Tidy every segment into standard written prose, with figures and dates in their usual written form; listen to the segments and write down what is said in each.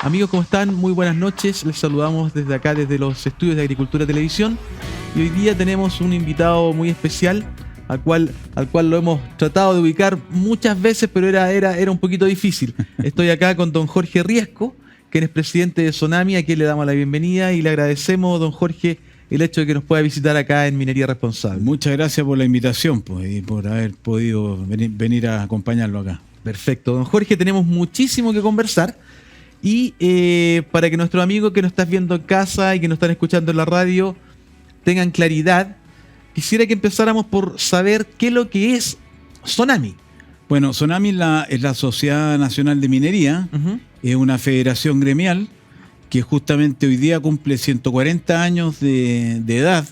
Amigos, ¿cómo están? Muy buenas noches. Les saludamos desde acá, desde los estudios de Agricultura Televisión. Y hoy día tenemos un invitado muy especial, al cual lo hemos tratado de ubicar muchas veces, pero era un poquito difícil. Estoy acá con don Jorge Riesco, quien es presidente de Sonami, a quien le damos la bienvenida y le agradecemos, don Jorge, el hecho de que nos pueda visitar acá en Minería Responsable. Muchas gracias por la invitación, pues, y por haber podido venir a acompañarlo acá. Perfecto. Don Jorge, tenemos muchísimo que conversar. Y para que nuestros amigos que nos están viendo en casa y que nos están escuchando en la radio tengan claridad, quisiera que empezáramos por saber qué es lo que es Sonami. Bueno, Sonami es la Sociedad Nacional de Minería, es una federación gremial que justamente hoy día cumple 140 años de edad,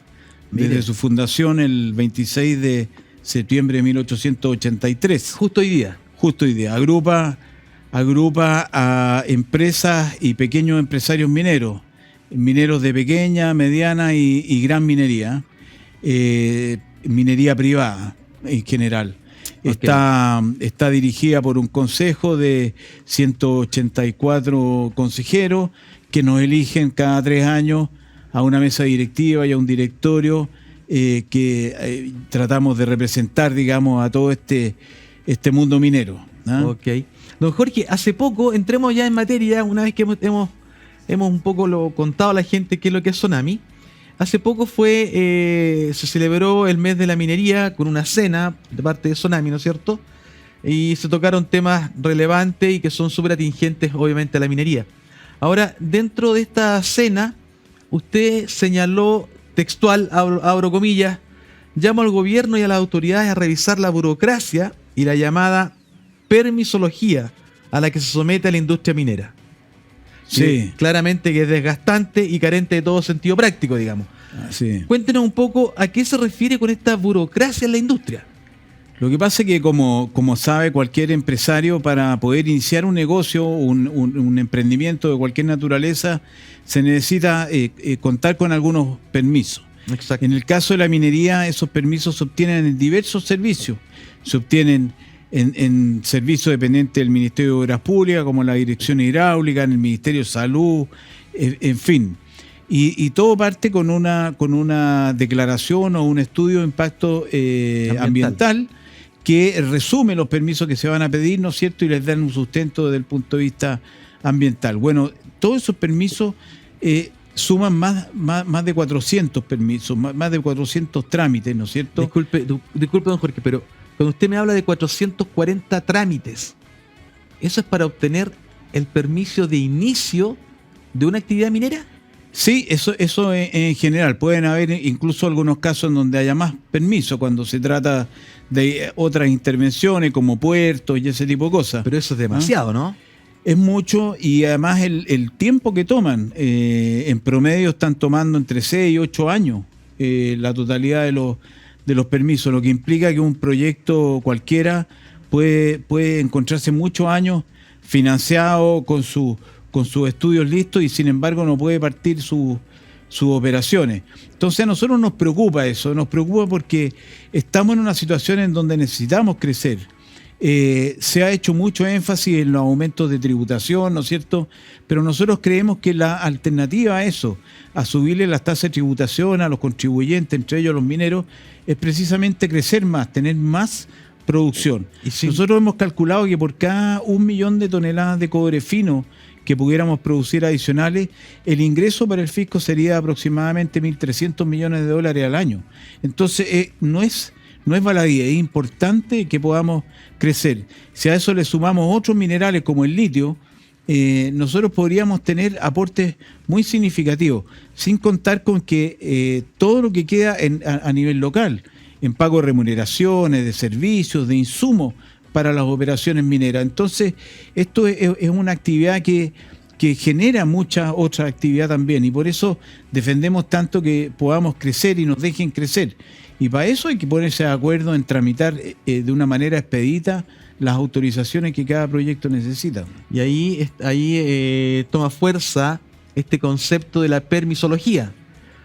desde su fundación el 26 de septiembre de 1883. Justo hoy día. Justo hoy día. Agrupa a empresas y pequeños empresarios mineros de pequeña, mediana y gran minería, minería privada en general. Okay. Está dirigida por un consejo de 184 consejeros que nos eligen cada 3 años a una mesa directiva y a un directorio que tratamos de representar, digamos, a todo este mundo minero, ¿no? Ok. Don Jorge, hace poco, entremos ya en materia, una vez que hemos un poco lo contado a la gente qué es lo que es Sonami. Hace poco se celebró el mes de la minería con una cena de parte de Sonami, ¿no es cierto? Y se tocaron temas relevantes y que son súper atingentes, obviamente, a la minería. Ahora, dentro de esta cena, usted señaló textual, abro comillas, llamo al gobierno y a las autoridades a revisar la burocracia y la llamada permisología a la que se somete a la industria minera. Sí. Claramente que es desgastante y carente de todo sentido práctico, digamos. Sí. Cuéntenos un poco a qué se refiere con esta burocracia en la industria. Lo que pasa es que, como sabe cualquier empresario, para poder iniciar un negocio, un emprendimiento de cualquier naturaleza, se necesita contar con algunos permisos. Exacto. En el caso de la minería, esos permisos se obtienen en diversos servicios. Se obtienen en servicios dependientes del Ministerio de Obras Públicas, como la Dirección Hidráulica, en el Ministerio de Salud, en fin. Y todo parte con una declaración o un estudio de impacto ambiental que resume los permisos que se van a pedir, ¿no es cierto?, y les dan un sustento desde el punto de vista ambiental. Bueno, todos esos permisos suman más de 400 permisos, más de 400 trámites, ¿no es cierto? Disculpe, don Jorge, pero cuando usted me habla de 440 trámites, ¿eso es para obtener el permiso de inicio de una actividad minera? Sí, eso en general. Pueden haber incluso algunos casos en donde haya más permiso cuando se trata de otras intervenciones como puertos y ese tipo de cosas. Pero eso es demasiado, ¿no? Es mucho, y además el tiempo que toman, en promedio están tomando entre 6 y 8 años la totalidad de los permisos, lo que implica que un proyecto cualquiera puede encontrarse muchos años financiado con sus estudios listos y sin embargo no puede partir sus operaciones. Entonces a nosotros nos preocupa eso, nos preocupa porque estamos en una situación en donde necesitamos crecer. Se ha hecho mucho énfasis en los aumentos de tributación, ¿no es cierto? Pero nosotros creemos que la alternativa a eso, a subirle las tasas de tributación a los contribuyentes, entre ellos los mineros, es precisamente crecer más, tener más producción. ¿Y sí? Nosotros hemos calculado que por cada 1 millón de toneladas de cobre fino que pudiéramos producir adicionales, el ingreso para el fisco sería aproximadamente $1.300 millones al año. Entonces, no es baladí, es importante que podamos crecer. Si a eso le sumamos otros minerales como el litio, nosotros podríamos tener aportes muy significativos, sin contar con que todo lo que queda a nivel local, en pago de remuneraciones, de servicios, de insumos para las operaciones mineras. Entonces, esto es una actividad que genera mucha otra actividad también, y por eso defendemos tanto que podamos crecer y nos dejen crecer. Y para eso hay que ponerse de acuerdo en tramitar de una manera expedita las autorizaciones que cada proyecto necesita. Y ahí toma fuerza este concepto de la permisología.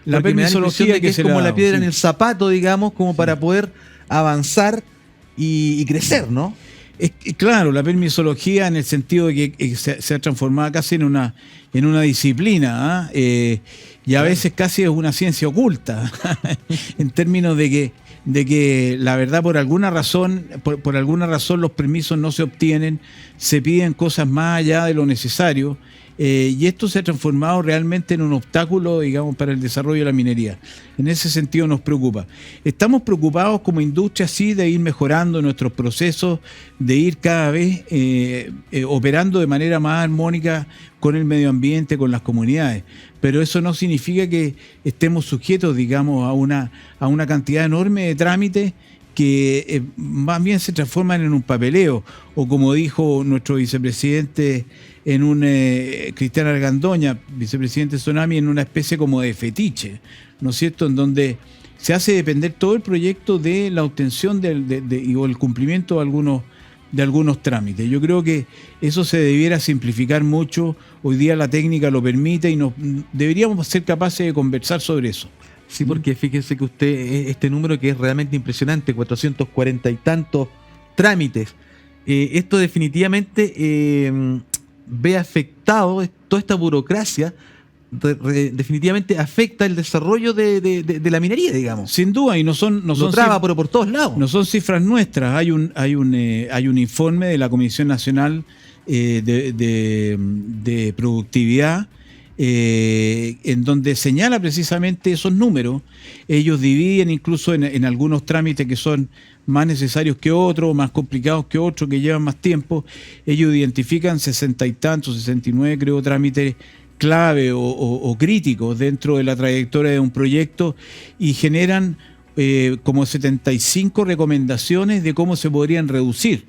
La permisología que es como la piedra en el zapato, digamos, como para poder avanzar y crecer, ¿no? Claro, la permisología en el sentido de que se ha transformado casi en una disciplina, ¿ah? Y a veces casi es una ciencia oculta, en términos de que la verdad por alguna razón los permisos no se obtienen, se piden cosas más allá de lo necesario. Y esto se ha transformado realmente en un obstáculo, digamos, para el desarrollo de la minería. En ese sentido nos preocupa. Estamos preocupados como industria, sí, de ir mejorando nuestros procesos, de ir cada vez operando de manera más armónica con el medio ambiente, con las comunidades. Pero eso no significa que estemos sujetos, digamos, a una cantidad enorme de trámites que más bien se transforman en un papeleo, o como dijo nuestro vicepresidente Cristian Argandoña, vicepresidente de Sonami, en una especie como de fetiche, ¿no es cierto?, en donde se hace depender todo el proyecto de la obtención o el cumplimiento de algunos trámites. Yo creo que eso se debiera simplificar mucho. Hoy día la técnica lo permite y deberíamos ser capaces de conversar sobre eso. Sí, porque fíjese que usted, este número que es realmente impresionante, 440 y tantos trámites, esto definitivamente ve afectado, toda esta burocracia definitivamente afecta el desarrollo de la minería, digamos. Sin duda, y no son traba, pero por todos lados. No son cifras nuestras. Hay un informe de la Comisión Nacional de Productividad, en donde señala precisamente esos números. Ellos dividen incluso en algunos trámites que son más necesarios que otros, más complicados que otros, que llevan más tiempo. Ellos identifican 60 y tantos, 69 creo, trámites clave o críticos dentro de la trayectoria de un proyecto, y generan como 75 recomendaciones de cómo se podrían reducir.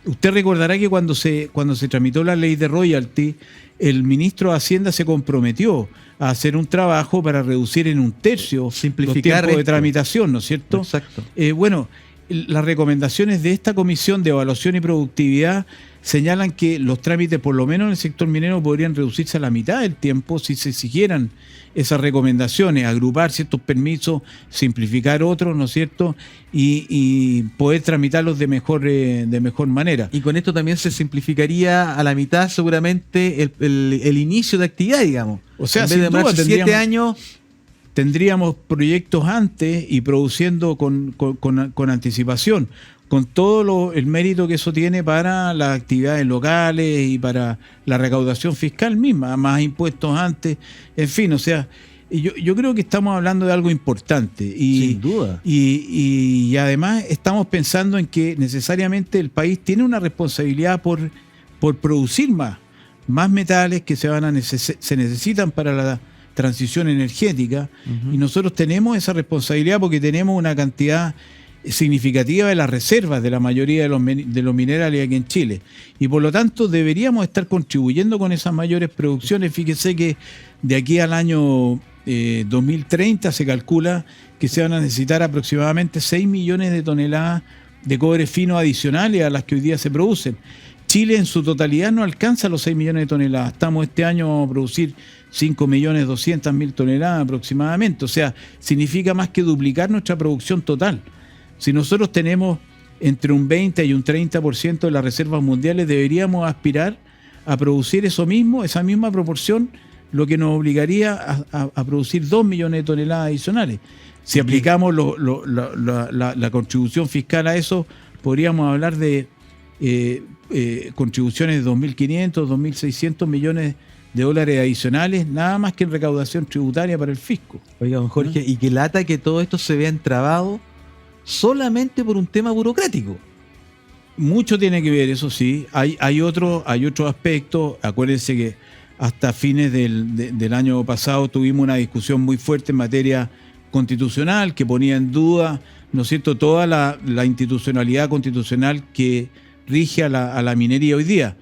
Usted recordará que cuando se tramitó la ley de royalty, el ministro de Hacienda se comprometió a hacer un trabajo para reducir en un tercio simplificar los tiempos de tramitación, ¿no es cierto? Exacto. Bueno, las recomendaciones de esta Comisión de Evaluación y Productividad señalan que los trámites, por lo menos en el sector minero, podrían reducirse a la mitad del tiempo si se siguieran esas recomendaciones, agrupar ciertos permisos, simplificar otros, ¿no es cierto?, y poder tramitarlos de mejor manera. Y con esto también se simplificaría a la mitad seguramente el inicio de actividad, digamos. O sea, en vez de demorarse 7 años... Tendríamos proyectos antes y produciendo con anticipación, con todo el mérito que eso tiene para las actividades locales y para la recaudación fiscal misma, más impuestos antes, en fin, o sea, yo creo que estamos hablando de algo importante. Sin duda. Y además estamos pensando en que necesariamente el país tiene una responsabilidad por producir más metales que se necesitan para la transición energética, y nosotros tenemos esa responsabilidad porque tenemos una cantidad significativa de las reservas de la mayoría de los minerales aquí en Chile, y por lo tanto deberíamos estar contribuyendo con esas mayores producciones. Fíjese que de aquí al año 2030 se calcula que se van a necesitar aproximadamente 6 millones de toneladas de cobre fino adicionales a las que hoy día se producen. Chile en su totalidad no alcanza los 6 millones de toneladas. Estamos este año a producir 5.200.000 toneladas aproximadamente. O sea, significa más que duplicar nuestra producción total. Si nosotros tenemos entre un 20 y un 30% de las reservas mundiales, deberíamos aspirar a producir eso mismo, esa misma proporción, lo que nos obligaría a producir 2 millones de toneladas adicionales. Si aplicamos la contribución fiscal a eso, podríamos hablar de contribuciones de 2.500, 2.600 millones de dólares adicionales, nada más que en recaudación tributaria para el fisco. Oiga, don Jorge, y que lata que todo esto se vea entrabado solamente por un tema burocrático. Mucho tiene que ver, eso sí. Hay otro aspecto. Acuérdense que hasta fines del año pasado tuvimos una discusión muy fuerte en materia constitucional que ponía en duda, ¿no es cierto?, toda la institucionalidad constitucional que rige a la minería hoy día.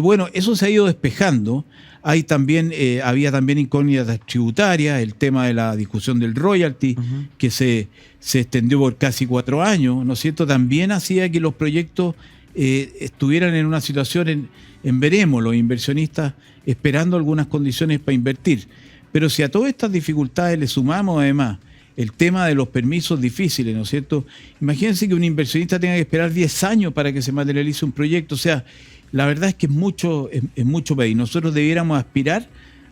Bueno, eso se ha ido despejando. Había también incógnitas tributarias, el tema de la discusión del royalty, que se extendió por casi 4 años, ¿no es cierto? También hacía que los proyectos estuvieran en una situación en veremos, los inversionistas esperando algunas condiciones para invertir. Pero si a todas estas dificultades le sumamos además el tema de los permisos difíciles, ¿no es cierto? Imagínense que un inversionista tenga que esperar 10 años para que se materialice un proyecto. O sea, la verdad es que es mucho pedir. Nosotros debiéramos aspirar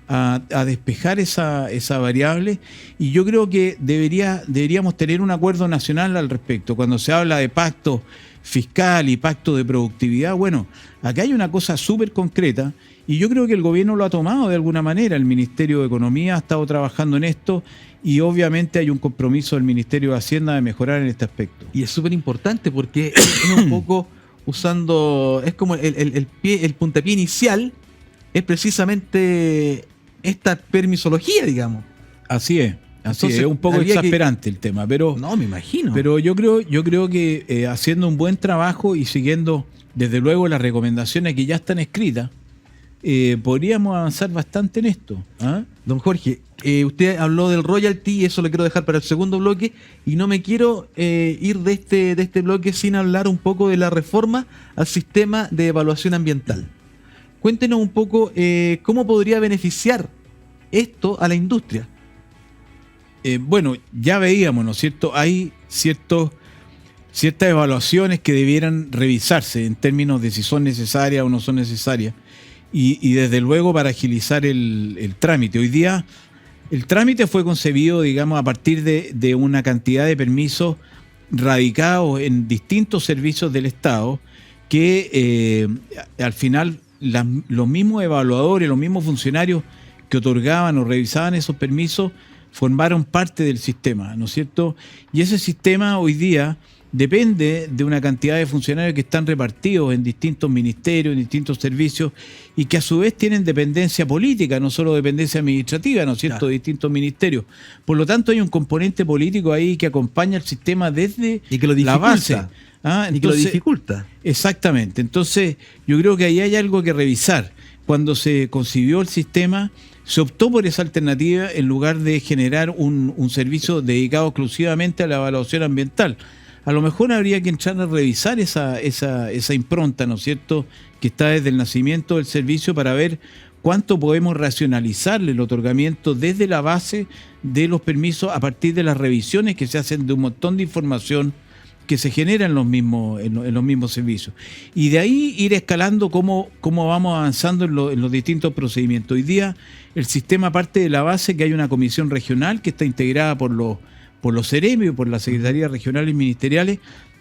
a despejar esa variable, y yo creo que deberíamos tener un acuerdo nacional al respecto. Cuando se habla de pacto fiscal y pacto de productividad, bueno, acá hay una cosa súper concreta, y yo creo que el gobierno lo ha tomado de alguna manera. El Ministerio de Economía ha estado trabajando en esto, y obviamente hay un compromiso del Ministerio de Hacienda de mejorar en este aspecto. Y es súper importante porque es un poco usando, es como el puntapié inicial, es precisamente esta permisología, digamos. Así es. Entonces, es un poco exasperante el tema, pero no, me imagino. Pero yo creo que haciendo un buen trabajo y siguiendo desde luego las recomendaciones que ya están escritas, podríamos avanzar bastante en esto. ¿Ah? Don Jorge, usted habló del royalty, y eso lo quiero dejar para el segundo bloque, y no me quiero ir de este bloque sin hablar un poco de la reforma al sistema de evaluación ambiental. Cuéntenos un poco cómo podría beneficiar esto a la industria. Bueno, ya veíamos, ¿no es cierto? Hay ciertas evaluaciones que debieran revisarse en términos de si son necesarias o no son necesarias, y desde luego para agilizar el trámite. Hoy día el trámite fue concebido, digamos, a partir de una cantidad de permisos radicados en distintos servicios del Estado que al final los mismos evaluadores, los mismos funcionarios que otorgaban o revisaban esos permisos formaron parte del sistema, ¿no es cierto? Y ese sistema hoy día depende de una cantidad de funcionarios que están repartidos en distintos ministerios, en distintos servicios, y que a su vez tienen dependencia política, no solo dependencia administrativa, ¿no es cierto?, de distintos ministerios. Por lo tanto, hay un componente político ahí que acompaña al sistema desde la base. Y que lo dificulta. Exactamente. Entonces, yo creo que ahí hay algo que revisar. Cuando se concibió el sistema, se optó por esa alternativa en lugar de generar un servicio dedicado exclusivamente a la evaluación ambiental. A lo mejor habría que entrar a revisar esa impronta, ¿no es cierto?, que está desde el nacimiento del servicio, para ver cuánto podemos racionalizarle el otorgamiento desde la base de los permisos a partir de las revisiones que se hacen de un montón de información que se genera en los mismos servicios. Y de ahí ir escalando cómo vamos avanzando en los distintos procedimientos. Hoy día el sistema parte de la base que hay una comisión regional que está integrada por los CEREMIO, por las secretarías regionales y ministeriales,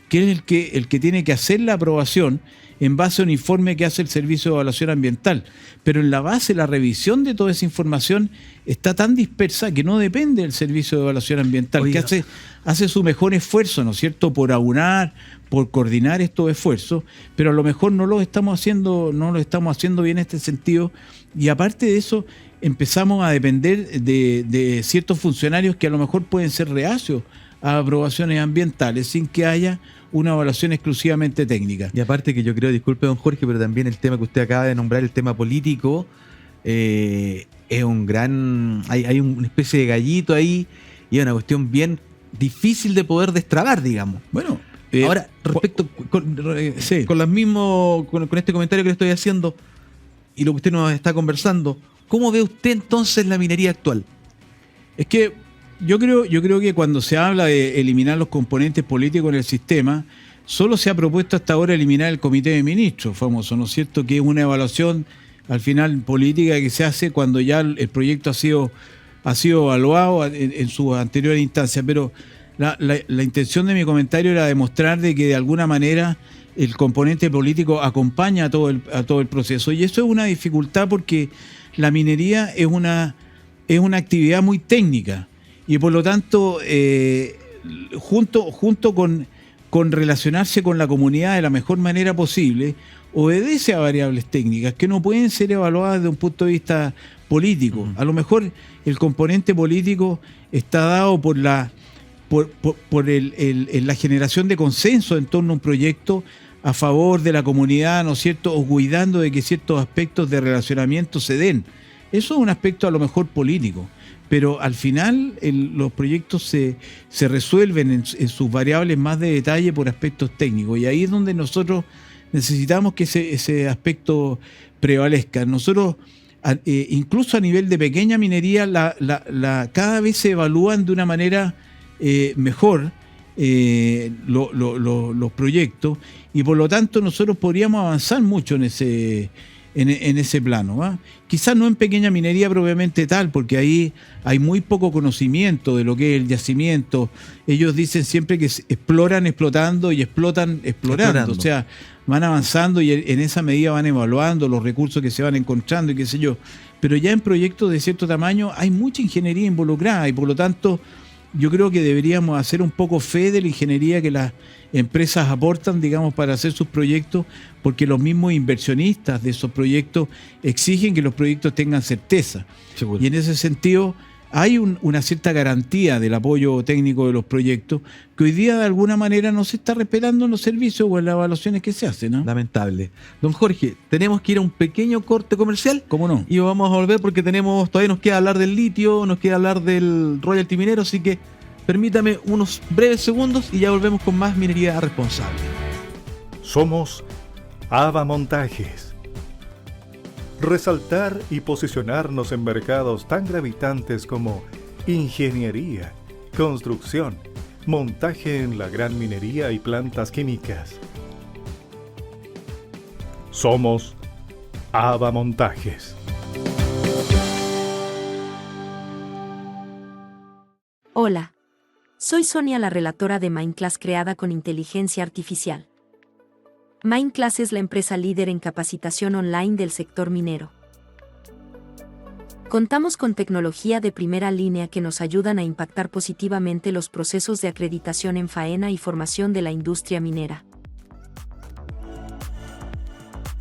que es el que tiene que hacer la aprobación en base a un informe que hace el Servicio de Evaluación Ambiental. Pero en la base, la revisión de toda esa información está tan dispersa que no depende del Servicio de Evaluación Ambiental, que hace su mejor esfuerzo, ¿no es cierto?, por aunar, por coordinar estos esfuerzos, pero a lo mejor no lo estamos haciendo bien en este sentido, y aparte de eso, empezamos a depender de ciertos funcionarios que a lo mejor pueden ser reacios a aprobaciones ambientales sin que haya una evaluación exclusivamente técnica. Y aparte que yo creo, disculpe don Jorge, pero también el tema que usted acaba de nombrar, el tema político, es un gran... Hay una especie de gallito ahí, y es una cuestión bien difícil de poder destrabar, digamos. Bueno, ahora, respecto con este comentario que le estoy haciendo y lo que usted nos está conversando, ¿cómo ve usted entonces la minería actual? Es que yo creo que cuando se habla de eliminar los componentes políticos en el sistema, solo se ha propuesto hasta ahora eliminar el comité de ministros, famoso, ¿no es cierto?, que es una evaluación al final política que se hace cuando ya el proyecto ha sido evaluado en sus anteriores instancias. Pero la intención de mi comentario era demostrar de que de alguna manera el componente político acompaña a todo el proceso, y eso es una dificultad porque la minería es una actividad muy técnica. Y por lo tanto, junto con relacionarse con la comunidad de la mejor manera posible, obedece a variables técnicas que no pueden ser evaluadas desde un punto de vista político. A lo mejor el componente político está dado por la generación de consenso en torno a un proyecto a favor de la comunidad, ¿no es cierto?, o cuidando de que ciertos aspectos de relacionamiento se den. Eso es un aspecto a lo mejor político. Pero al final los proyectos se resuelven en sus variables más de detalle por aspectos técnicos, y ahí es donde nosotros necesitamos que ese aspecto prevalezca. Nosotros, incluso a nivel de pequeña minería, cada vez se evalúan de una manera mejor los proyectos, y por lo tanto nosotros podríamos avanzar mucho en ese plano, ¿va? Quizás no en pequeña minería propiamente tal, porque ahí hay muy poco conocimiento de lo que es el yacimiento. Ellos dicen siempre que exploran explotando y explotan explorando. O sea, van avanzando y en esa medida van evaluando los recursos que se van encontrando y qué sé yo. Pero ya en proyectos de cierto tamaño hay mucha ingeniería involucrada, y por lo tanto yo creo que deberíamos hacer un poco fe de la ingeniería que las empresas aportan, digamos, para hacer sus proyectos, porque los mismos inversionistas de esos proyectos exigen que los proyectos tengan certeza. Seguro. Y en ese sentido hay una cierta garantía del apoyo técnico de los proyectos que hoy día de alguna manera no se está respetando en los servicios o en las evaluaciones que se hacen, ¿no? Lamentable. Don Jorge, tenemos que ir a un pequeño corte comercial. ¿Cómo no? Y vamos a volver porque todavía nos queda hablar del litio, nos queda hablar del royalty minero, así que permítame unos breves segundos y ya volvemos con más minería responsable. Somos AVA Montajes. Resaltar y posicionarnos en mercados tan gravitantes como ingeniería, construcción, montaje en la gran minería y plantas químicas. Somos AVA Montajes. Hola. Soy Sonia, la relatora de Mindclass creada con inteligencia artificial. Mindclass es la empresa líder en capacitación online del sector minero. Contamos con tecnología de primera línea que nos ayudan a impactar positivamente los procesos de acreditación en faena y formación de la industria minera.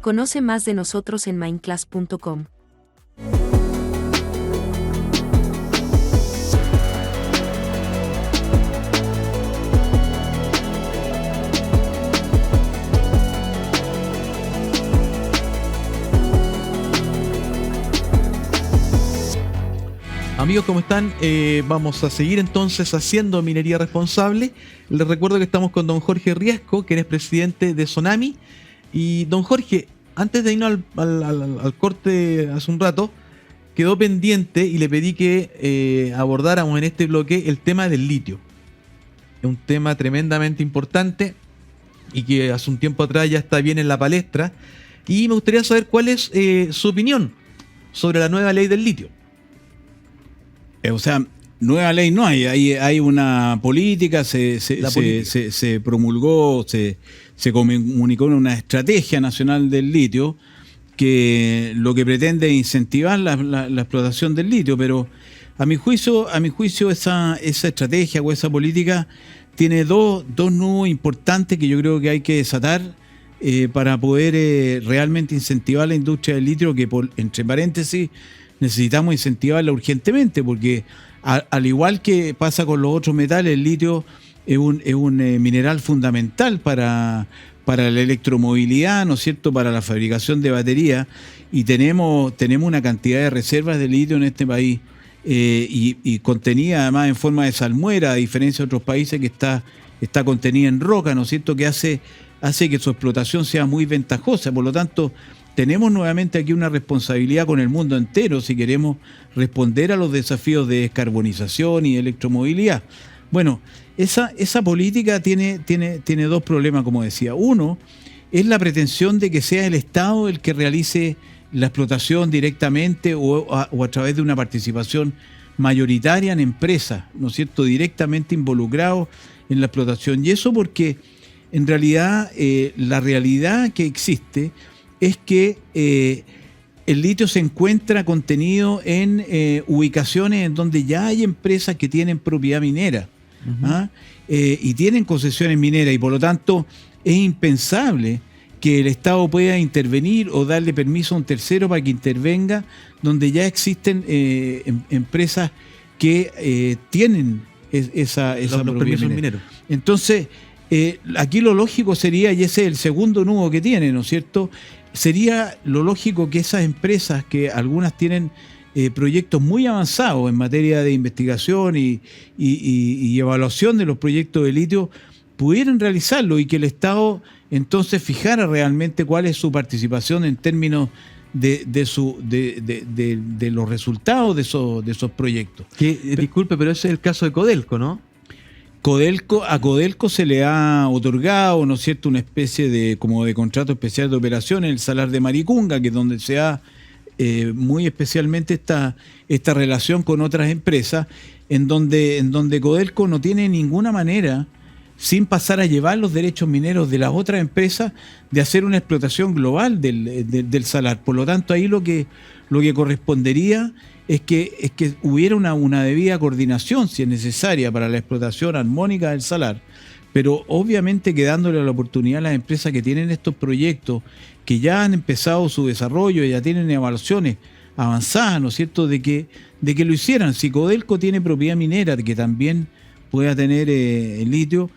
Conoce más de nosotros en mindclass.com. Amigos, ¿cómo están? Vamos a seguir entonces haciendo minería responsable. Les recuerdo que estamos con don Jorge Riesco, quien es presidente de Sonami. Y don Jorge, antes de irnos al corte hace un rato, quedó pendiente y le pedí que abordáramos en este bloque el tema del litio. Es un tema tremendamente importante y que hace un tiempo atrás ya está bien en la palestra. Y me gustaría saber cuál es su opinión sobre la nueva ley del litio. O sea, nueva ley no hay una política, se promulgó, se comunicó en una estrategia nacional del litio que lo que pretende es incentivar la explotación del litio, pero a mi juicio esa estrategia o esa política tiene dos nudos importantes que yo creo que hay que desatar para poder realmente incentivar la industria del litio, que entre paréntesis necesitamos incentivarla urgentemente, porque al igual que pasa con los otros metales, el litio es un mineral fundamental para la electromovilidad, ¿no es cierto?, para la fabricación de baterías, y tenemos una cantidad de reservas de litio en este país, y contenida además en forma de salmuera, a diferencia de otros países que está contenida en roca, ¿no es cierto?, que hace que su explotación sea muy ventajosa. Por lo tanto, tenemos nuevamente aquí una responsabilidad con el mundo entero si queremos responder a los desafíos de descarbonización y electromovilidad. Bueno, esa política tiene dos problemas, como decía. Uno es la pretensión de que sea el Estado el que realice la explotación directamente o a través de una participación mayoritaria en empresas, ¿no es cierto?, directamente involucrados en la explotación. Y eso porque en realidad la realidad que existe es que el litio se encuentra contenido en ubicaciones en donde ya hay empresas que tienen propiedad minera, uh-huh, y tienen concesiones mineras, y por lo tanto es impensable que el Estado pueda intervenir o darle permiso a un tercero para que intervenga donde ya existen empresas que tienen esa propiedad minera. Entonces, aquí lo lógico sería, y ese es el segundo nudo que tiene, ¿no es cierto?, sería lo lógico que esas empresas, que algunas tienen proyectos muy avanzados en materia de investigación y evaluación de los proyectos de litio, pudieran realizarlo, y que el Estado entonces fijara realmente cuál es su participación en términos de los resultados de esos proyectos. Disculpe, pero ese es el caso de Codelco, ¿no? A Codelco se le ha otorgado, ¿no es cierto?, una especie de como de contrato especial de operación en el Salar de Maricunga, que es donde se da muy especialmente esta relación con otras empresas, en donde Codelco no tiene ninguna manera, sin pasar a llevar los derechos mineros de las otras empresas, de hacer una explotación global del salar. Por lo tanto, ahí lo que correspondería es que hubiera una debida coordinación, si es necesaria, para la explotación armónica del salar, pero obviamente que dándole la oportunidad a las empresas que tienen estos proyectos, que ya han empezado su desarrollo, ya tienen evaluaciones avanzadas, ¿no es cierto?, de que lo hicieran. Si Codelco tiene propiedad minera, que también pueda tener litio,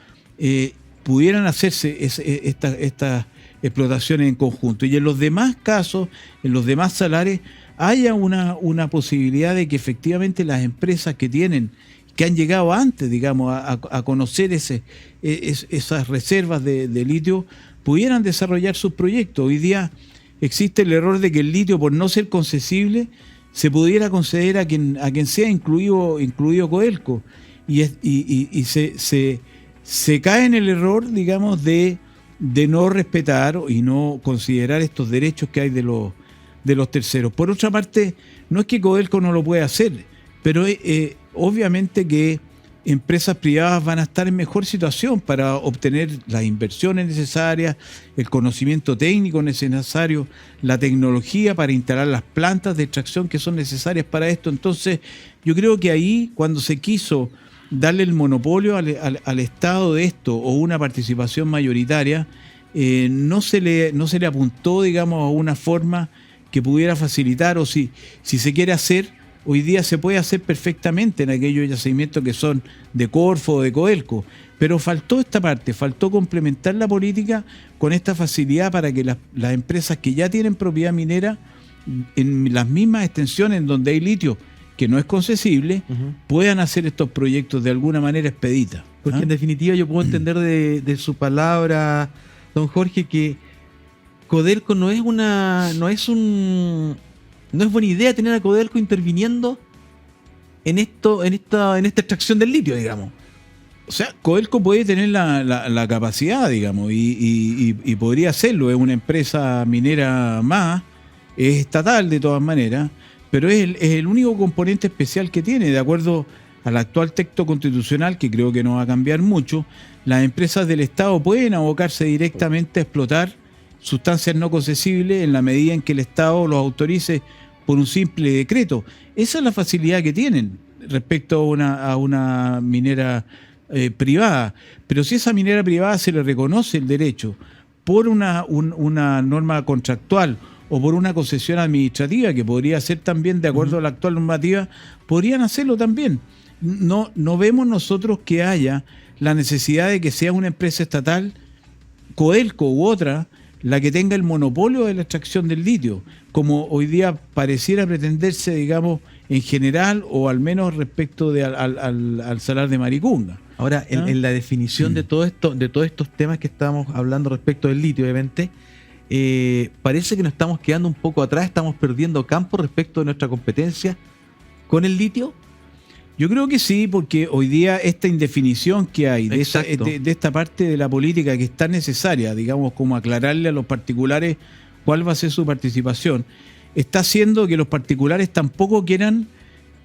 pudieran hacerse estas explotaciones en conjunto. Y en los demás casos, en los demás salares, haya una posibilidad de que efectivamente las empresas que han llegado antes, digamos, a conocer esas reservas de litio, pudieran desarrollar sus proyectos. Hoy día existe el error de que el litio, por no ser concesible, se pudiera conceder a quien sea, incluido Codelco. Y se cae en el error, digamos, de no respetar y no considerar estos derechos que hay de los terceros. Por otra parte, no es que Codelco no lo pueda hacer, pero obviamente que empresas privadas van a estar en mejor situación para obtener las inversiones necesarias, el conocimiento técnico necesario, la tecnología para instalar las plantas de extracción que son necesarias para esto. Entonces, yo creo que ahí, cuando se quiso darle el monopolio al Estado de esto o una participación mayoritaria, no se le apuntó, digamos, a una forma que pudiera facilitar, o si se quiere hacer, hoy día se puede hacer perfectamente en aquellos yacimientos que son de Corfo o de Codelco, pero faltó esta parte, faltó complementar la política con esta facilidad para que las empresas que ya tienen propiedad minera en las mismas extensiones en donde hay litio, que no es concesible, puedan hacer estos proyectos de alguna manera expedita. Porque en definitiva yo puedo entender de su palabra, don Jorge, que Codelco no es buena idea tener a Codelco interviniendo en esta extracción del litio, digamos. O sea, Codelco puede tener la capacidad, digamos, y podría hacerlo. Es una empresa minera más, es estatal de todas maneras, pero es el único componente especial que tiene. De acuerdo al actual texto constitucional, que creo que no va a cambiar mucho, las empresas del Estado pueden abocarse directamente a explotar sustancias no concesibles en la medida en que el Estado los autorice por un simple decreto. Esa es la facilidad que tienen respecto a una minera privada. Pero si esa minera privada se le reconoce el derecho por una norma contractual o por una concesión administrativa, que podría ser también de acuerdo a la actual normativa, podrían hacerlo también. No vemos nosotros que haya la necesidad de que sea una empresa estatal, Codelco u otra, la que tenga el monopolio de la extracción del litio, como hoy día pareciera pretenderse, digamos, en general, o al menos respecto al salar de Maricunga. Ahora, en la definición de todos estos temas que estábamos hablando respecto del litio, obviamente, parece que nos estamos quedando un poco atrás, estamos perdiendo campo respecto de nuestra competencia con el litio. Yo creo que sí, porque hoy día esta indefinición que hay de esta parte de la política que es tan necesaria, digamos, como aclararle a los particulares cuál va a ser su participación, está haciendo que los particulares tampoco quieran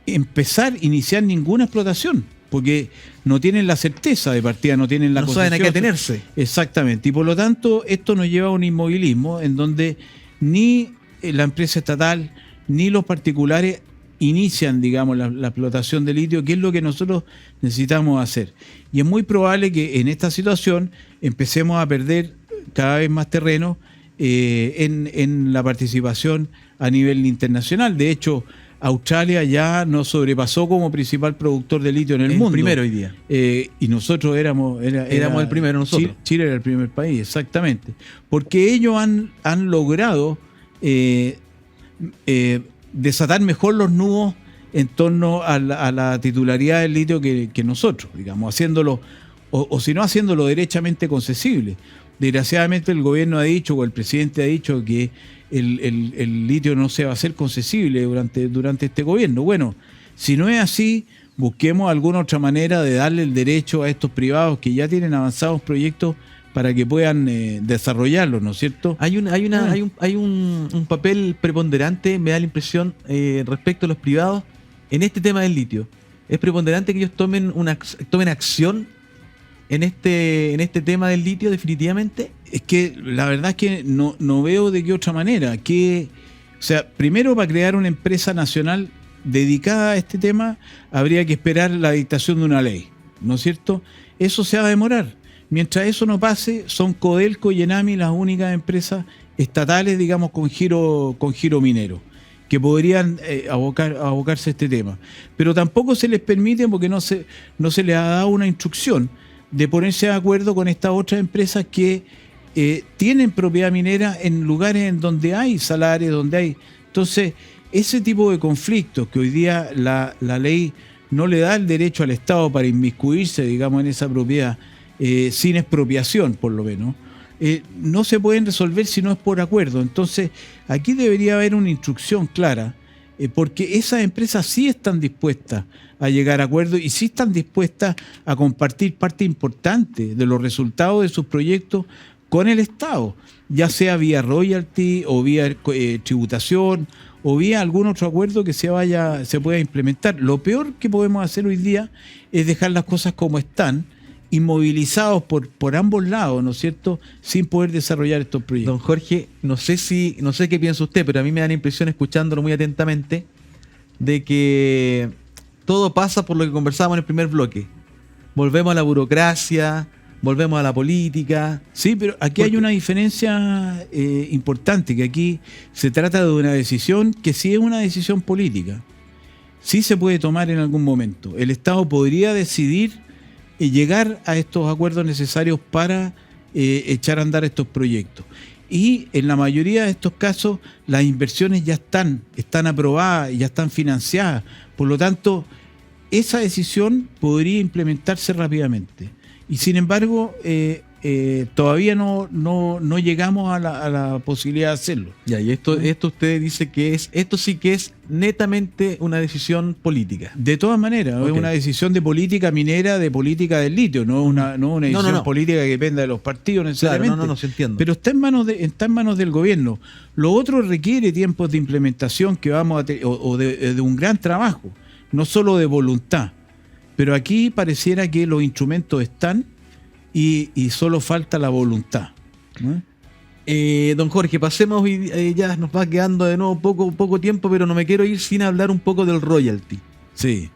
iniciar ninguna explotación, porque no tienen la certeza de partida, no tienen la concesión. No saben a qué atenerse. Exactamente, y por lo tanto esto nos lleva a un inmovilismo en donde ni la empresa estatal ni los particulares inician, digamos, la explotación de litio, que es lo que nosotros necesitamos hacer. Y es muy probable que en esta situación empecemos a perder cada vez más terreno en la participación a nivel internacional. De hecho, Australia ya nos sobrepasó como principal productor de litio en el mundo. El primero hoy día. Y nosotros éramos el primero nosotros. Chile era el primer país, exactamente. Porque ellos han logrado desatar mejor los nudos en torno a la titularidad del litio que nosotros, digamos, haciéndolo, o si no haciéndolo derechamente concesible. Desgraciadamente el gobierno ha dicho, o el presidente ha dicho, que el litio no se va a hacer concesible durante este gobierno. Bueno, si no es así, busquemos alguna otra manera de darle el derecho a estos privados que ya tienen avanzados proyectos para que puedan desarrollarlos, ¿no es cierto? Hay un papel preponderante, me da la impresión, respecto a los privados en este tema del litio. Es preponderante que ellos tomen acción en este tema del litio, definitivamente. Es que la verdad es que no veo de qué otra manera. O sea, primero, para crear una empresa nacional dedicada a este tema, habría que esperar la dictación de una ley, ¿no es cierto? Eso se va a demorar. Mientras eso no pase, son Codelco y Enami las únicas empresas estatales, digamos, con giro minero, que podrían abocarse a este tema. Pero tampoco se les permite, porque no se les ha dado una instrucción de ponerse de acuerdo con estas otras empresas que tienen propiedad minera en lugares en donde hay salarios, donde hay... Entonces, ese tipo de conflictos que hoy día la ley no le da el derecho al Estado para inmiscuirse, digamos, en esa propiedad, sin expropiación, por lo menos, no se pueden resolver si no es por acuerdo. Entonces, aquí debería haber una instrucción clara, porque esas empresas sí están dispuestas a llegar a acuerdos y sí están dispuestas a compartir parte importante de los resultados de sus proyectos con el Estado, ya sea vía royalty o vía tributación o vía algún otro acuerdo que se pueda implementar. Lo peor que podemos hacer hoy día es dejar las cosas como están, inmovilizados por ambos lados, ¿no es cierto?, sin poder desarrollar estos proyectos. Don Jorge, no sé qué piensa usted, pero a mí me da la impresión, escuchándolo muy atentamente, de que todo pasa por lo que conversábamos en el primer bloque. Volvemos a la burocracia, volvemos a la política. Sí, pero aquí hay una diferencia importante, que aquí se trata de una decisión que sí es una decisión política. Sí se puede tomar en algún momento. El Estado podría decidir llegar a estos acuerdos necesarios para echar a andar estos proyectos. Y en la mayoría de estos casos las inversiones ya están aprobadas, ya están financiadas. Por lo tanto, esa decisión podría implementarse rápidamente. Y sin embargo, todavía no llegamos a la posibilidad de hacerlo. Ya, y esto usted dice que esto sí que es netamente una decisión política. De todas maneras, okay. Es una decisión de política minera, de política del litio, no una decisión política que dependa de los partidos necesariamente. Claro, se entiende. Pero está en manos del gobierno. Lo otro requiere tiempos de implementación que vamos a tener, o de un gran trabajo, no solo de voluntad. Pero aquí pareciera que los instrumentos están y solo falta la voluntad, ¿no? Don Jorge, pasemos, ya nos va quedando de nuevo poco tiempo, pero no me quiero ir sin hablar un poco del royalty. Sí.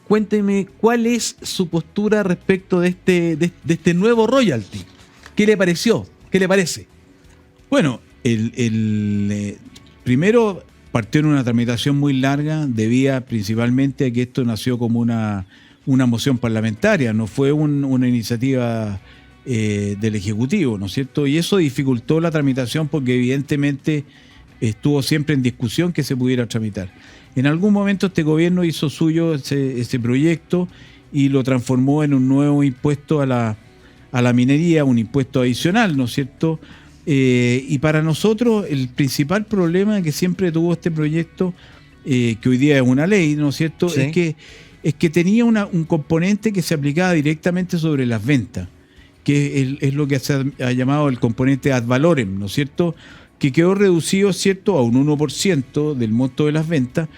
Cuénteme, ¿cuál es su postura respecto de este nuevo royalty? ¿Qué le pareció? ¿Qué le parece? Bueno, primero partió en una tramitación muy larga, debía principalmente a que esto nació como una moción parlamentaria, no fue una iniciativa del Ejecutivo, ¿no es cierto? Y eso dificultó la tramitación porque evidentemente estuvo siempre en discusión que se pudiera tramitar. En algún momento este gobierno hizo suyo ese proyecto y lo transformó en un nuevo impuesto a la minería, un impuesto adicional, ¿no es cierto? Y para nosotros el principal problema que siempre tuvo este proyecto, que hoy día es una ley, ¿no es cierto?, sí, es que tenía un componente que se aplicaba directamente sobre las ventas, que es lo que se ha llamado el componente ad valorem, ¿no es cierto?, que quedó reducido, ¿cierto?, a un 1% del monto de las ventas,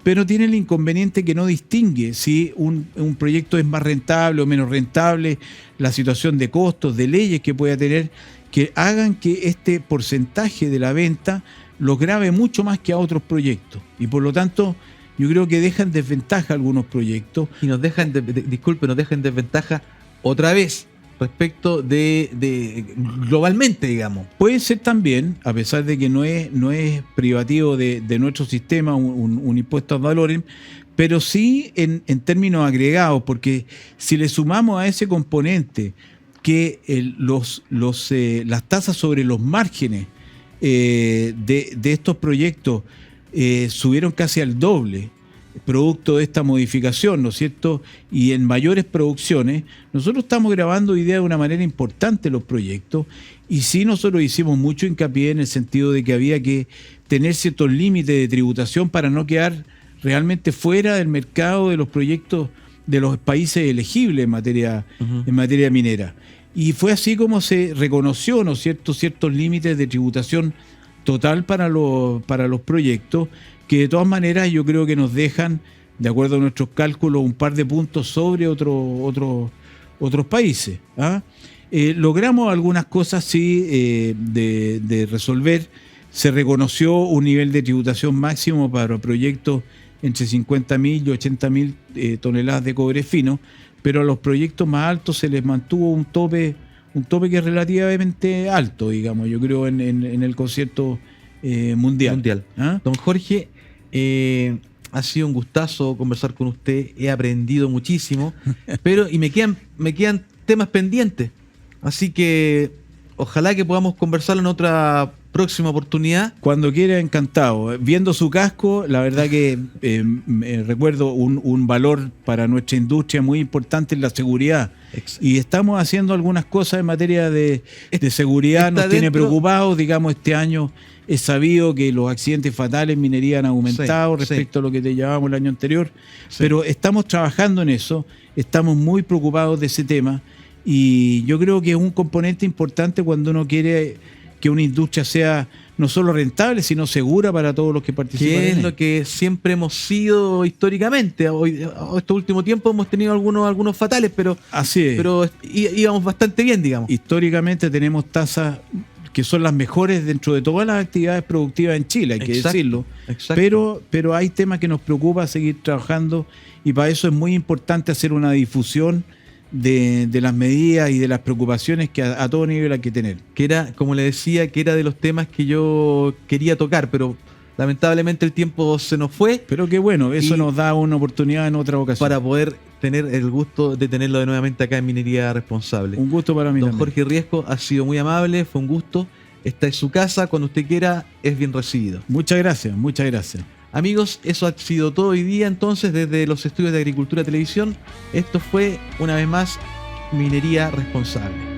pero tiene el inconveniente que no distingue si un proyecto es más rentable o menos rentable, la situación de costos, de leyes que pueda tener, que hagan que este porcentaje de la venta lo grave mucho más que a otros proyectos. Y por lo tanto, yo creo que dejan desventaja algunos proyectos. Y nos dejan desventaja otra vez respecto de globalmente, digamos. Puede ser también, a pesar de que no es privativo de nuestro sistema un impuesto ad valorem, pero sí en términos agregados, porque si le sumamos a ese componente que las tasas sobre los márgenes de estos proyectos subieron casi al doble, producto de esta modificación, ¿no es cierto?, y en mayores producciones, nosotros estamos grabando hoy día de una manera importante los proyectos, y sí nosotros hicimos mucho hincapié en el sentido de que había que tener ciertos límites de tributación para no quedar realmente fuera del mercado de los proyectos de los países elegibles Ujú. en materia minera. Y fue así como se reconoció, ¿no es cierto?, ciertos límites de tributación total para los proyectos, que de todas maneras yo creo que nos dejan, de acuerdo a nuestros cálculos, un par de puntos sobre otros países. ¿Ah? Logramos algunas cosas, sí, de resolver. Se reconoció un nivel de tributación máximo para proyectos entre 50.000 y 80.000 toneladas de cobre fino, pero a los proyectos más altos se les mantuvo un tope que es relativamente alto, digamos, yo creo, en el concierto mundial. ¿Ah? Don Jorge, ha sido un gustazo conversar con usted, he aprendido muchísimo, pero me quedan temas pendientes, así que ojalá que podamos conversarlo en otra próxima oportunidad. Cuando quiera, encantado. Viendo su casco, la verdad que recuerdo un valor para nuestra industria muy importante en la seguridad. Y estamos haciendo algunas cosas en materia de seguridad, nos tiene preocupados. Digamos, este año es sabido que los accidentes fatales en minería han aumentado respecto a lo que te llevábamos el año anterior, pero estamos trabajando en eso, estamos muy preocupados de ese tema, y yo creo que es un componente importante cuando uno quiere que una industria sea no solo rentable, sino segura para todos los que participan. Que es lo que siempre hemos sido históricamente. Estos últimos tiempos hemos tenido algunos fatales, pero, así es. Pero íbamos bastante bien, digamos. Históricamente tenemos tasas que son las mejores dentro de todas las actividades productivas en Chile, hay que decirlo. Exacto. Pero hay temas que nos preocupa seguir trabajando, y para eso es muy importante hacer una difusión de las medidas y de las preocupaciones que a todo nivel hay que tener. Que era, como le decía, que era de los temas que yo quería tocar, pero lamentablemente el tiempo se nos fue. Pero qué bueno, eso nos da una oportunidad en otra ocasión. Para poder tener el gusto de tenerlo de nuevamente acá en Minería Responsable. Un gusto para mí. Don también. Jorge Riesco ha sido muy amable, fue un gusto. Esta es su casa, cuando usted quiera es bien recibido. Muchas gracias, muchas gracias. Amigos, eso ha sido todo hoy día entonces desde los estudios de Agricultura Televisión. Esto fue una vez más Minería Responsable.